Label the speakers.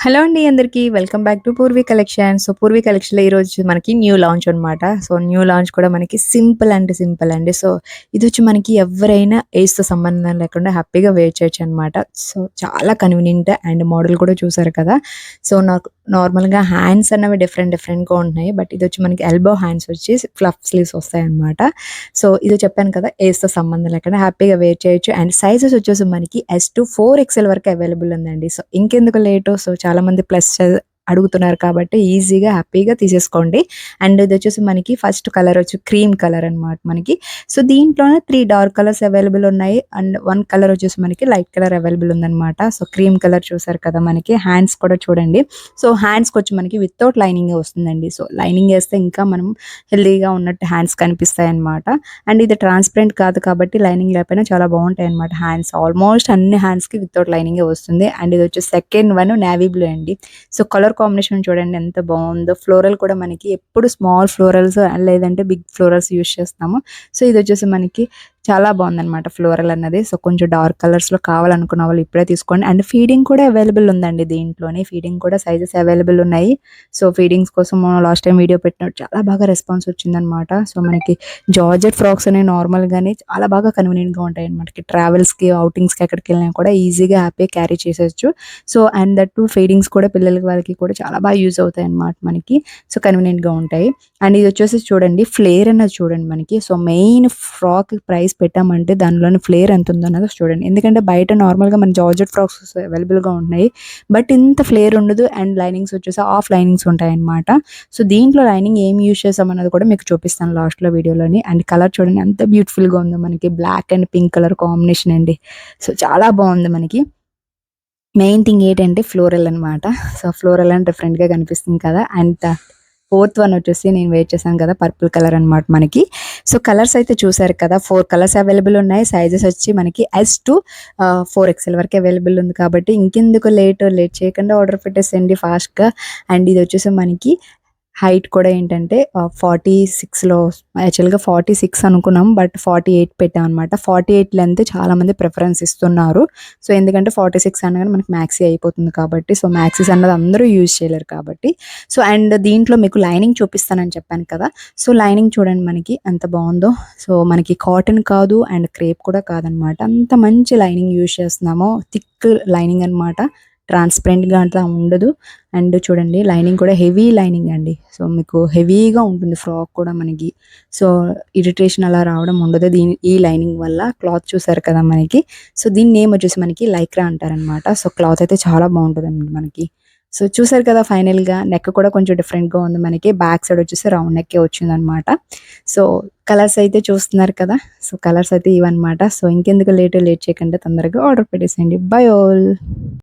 Speaker 1: Hello అండి అందరికీ. Welcome back to Purvi collection. So, Purvi కలెక్షన్‌లో ఈరోజు మనకి న్యూ లాంచ్ అనమాట. సో, న్యూ లాంచ్ కూడా మనకి సింపుల్ అంటే సింపుల్ అండి. సో, ఇదొచ్చి మనకి ఎవ్వరైనా ఏజ్‌తో సంబంధం లేకుండా హ్యాపీగా వేర్ చేయొచ్చనమాట. సో, చాలా కన్వీనియంట్ అండ్ మోడల్ కూడా చూసారు కదా! సో, నాకు నార్మల్‌గా హ్యాండ్స్ అన్నవి డిఫరెంట్‌గా ఉంటున్నాయి. బట్ ఇదొచ్చి మనకి ఎల్బో హ్యాండ్స్ వచ్చి ఫ్లఫ్ స్లీవ్స్ వస్తాయన్నమాట. సో, ఇది చెప్పాను కదా! ఏజ్‌తో సంబంధం లేకుండా హ్యాపీగా వేర్ చేయొచ్చు. అండ్ సైజెస్ వచ్చేసి మనకి ఎస్ టు 4 వరకు అవైలబుల్ ఉందండి. సో, ఇంకెందుకు లేటు. సో, చాలామంది ప్లస్ అడుగుతున్నారు కాబట్టి ఈజీగా, హ్యాపీగా తీసేసుకోండి. అండ్ ఇదొచ్చేసి మనకి ఫస్ట్ కలర్ వచ్చి క్రీమ్ కలర్ అనమాట మనకి. సో, దీంట్లోనే 3 డార్క్ కలర్స్ అవైలబుల్ ఉన్నాయి. అండ్ 1 కలర్ వచ్చేసి మనకి లైట్ కలర్ అవైలబుల్ ఉందనమాట. సో, క్రీమ్ కలర్ చూసారు కదా! మనకి హ్యాండ్స్ కూడా చూడండి. సో, హ్యాండ్స్‌కొచ్చి మనకి వితౌట్ లైనింగే వస్తుందండి. సో, లైనింగ్ ఏస్తే ఇంకా మనం హెల్తీగా ఉన్నట్టు హ్యాండ్స్ కనిపిస్తాయన్నమాట. అండ్ ఇది ట్రాన్స్‌పరెంట్ కాదు కాబట్టి లైనింగ్ లేకపోయినా చాలా బావుంటాయన్నమాట హ్యాండ్స్. ఆల్మోస్ట్ అన్ని హ్యాండ్స్‌కి వితౌట్ లైనింగే వస్తుంది. అండ్ ఇదొచ్చేసి సెకండ్ వన్ నేవీ బ్లూ అండి. సో, కలర్ కాంబినేషన్ చూడండి ఎంత బావుందో. ఫ్లోరల్ కూడా మనకి ఎప్పుడు స్మాల్ ఫ్లోరల్స్ లేదంటే బిగ్ ఫ్లోరల్స్ యూజ్ చేస్తాము. సో, ఇదొచ్చేసి మనకి చాలా బావుందనమాట ఫ్లోరల్ అన్నది. సో, కొంచెం డార్క్ కలర్స్‌లో కావాలనుకున్న వాళ్ళు ఇప్పుడే తీసుకోండి. అండ్ ఫీడింగ్ కూడా అవైలబుల్ ఉందండి దీంట్లోనే. ఫీడింగ్ కూడా సైజెస్ అవైలబుల్ ఉన్నాయి. సో, ఫీడింగ్స్ కోసం లాస్ట్ టైమ్ వీడియో పెట్టినప్పుడు చాలా బాగా రెస్పాన్స్ వచ్చిందనమాట. సో, మనకి జార్జెట్ ఫ్రాక్స్ అనేవి నార్మల్‌గానే చాలా బాగా కన్వీనియంట్‌గా ఉంటాయన్నమాట. మనకి ట్రావెల్స్‌కి, ఔటింగ్స్‌కి ఎక్కడికెళ్ళినా కూడా ఈజీగా హ్యాపీగా క్యారీ చేసేయొచ్చు. So, and that two feedings కూడా పిల్లలకి వాళ్ళకి కూడా చాలా బాగా యూజ్ అవుతాయన్నమాట మనకి. సో, కన్వీనియంట్‌గా ఉంటాయి. అండ్ ఇదొచ్చేసి చూడండి ఫ్లేర్ అన్నది చూడండి మనకి. సో, మెయిన్ ఫ్రాక్ ప్రైస్ పెట్టామంటే దానిలోని ఫ్లేర్ ఎంతుందన్నది చూడండి. ఎందుకంటే బయట నార్మల్‌గా మన జార్జెట్ ఫ్రాక్స్ అవైలబుల్‌గా ఉన్నాయి. బట్ ఇంత ఫ్లేర్ ఉండదు. అండ్ లైనింగ్స్ వచ్చేసి హాఫ్ లైనింగ్స్ ఉంటాయన్నమాట. సో, దీంట్లో లైనింగ్ ఏం యూజ్ చేసామన్నది కూడా మీకు చూపిస్తాను లాస్ట్‌లో వీడియోలోని. అండ్ కలర్ చూడండి ఎంత బ్యూటిఫుల్‌గా ఉందో మనకి black and pink colour combination అండి. సో, చాలా బావుంది మనకి. మెయిన్ థింగ్ ఏంటంటే ఫ్లోరల్ అనమాట. సో, ఫ్లోరల్ అని డిఫరెంట్‌గా కనిపిస్తుంది కదా! అండ్ ఫోర్త్ వన్ వచ్చేసి నేను వేర్ చేశాను కదా! పర్పుల్ కలర్ అనమాట మనకి. సో, కలర్స్ అయితే చూసారు కదా! 4 కలర్స్ అవైలబుల్ ఉన్నాయి. సైజెస్ వచ్చి మనకి ఎస్ టు 4 వరకు అవైలబుల్ ఉంది కాబట్టి ఇంకెందుకు లేట్ చేయకుండా ఆర్డర్ పెట్టేసేయండి ఫాస్ట్‌గా. అండ్ ఇది వచ్చేసి మనకి హైట్ కూడా ఏంటంటే 46లో యాక్చువల్‌గా 46 అనుకున్నాం. బట్ 48 పెట్టామనమాట. 48 లెంత్ చాలామంది ప్రిఫరెన్స్ ఇస్తున్నారు. సో, ఎందుకంటే 46 అనగానే మనకి మ్యాక్సీ అయిపోతుంది కాబట్టి. సో, మ్యాక్సీస్ అన్నది అందరూ యూజ్ చేయలేరు కాబట్టి. సో, అండ్ దీంట్లో మీకు లైనింగ్ చూపిస్తానని చెప్పాను కదా! సో, లైనింగ్ చూడండి మనకి ఎంత బావుందో. సో, మనకి కాటన్ కాదు అండ్ క్రేప్ కూడా కాదనమాట. అంత మంచి లైనింగ్ యూజ్ చేస్తున్నాము. థిక్ లైనింగ్ అనమాట. ట్రాన్స్‌పరెంట్‌గా అంతా ఉండదు. అండ్ చూడండి లైనింగ్ కూడా హెవీ లైనింగ్ అండి. సో, మీకు హెవీగా ఉంటుంది ఫ్రాక్ కూడా మనకి. సో, ఇరిటేషన్ అలా రావడం ఉండదు ఈ లైనింగ్ వల్ల. క్లాత్ చూసారు కదా మనకి. సో, దీని నేమ్ వచ్చేసి మనకి లైక్రా అంటారనమాట. సో, క్లాత్ అయితే చాలా బావుంటదండి మనకి. సో, చూసారు కదా ఫైనల్‌గా నెక్ కూడా కొంచెం డిఫరెంట్‌గా ఉంది మనకి. బ్యాక్ సైడ్ వచ్చేసి రౌండ్ నెక్కే వచ్చిందనమాట. సో, కలర్స్ అయితే చూస్తున్నారు కదా! సో, కలర్స్ అయితే ఇవన్నమాట. సో, ఇంకెందుకు లేట్ చేయకుండా తొందరగా ఆర్డర్ పెట్టేసేయండి. By all.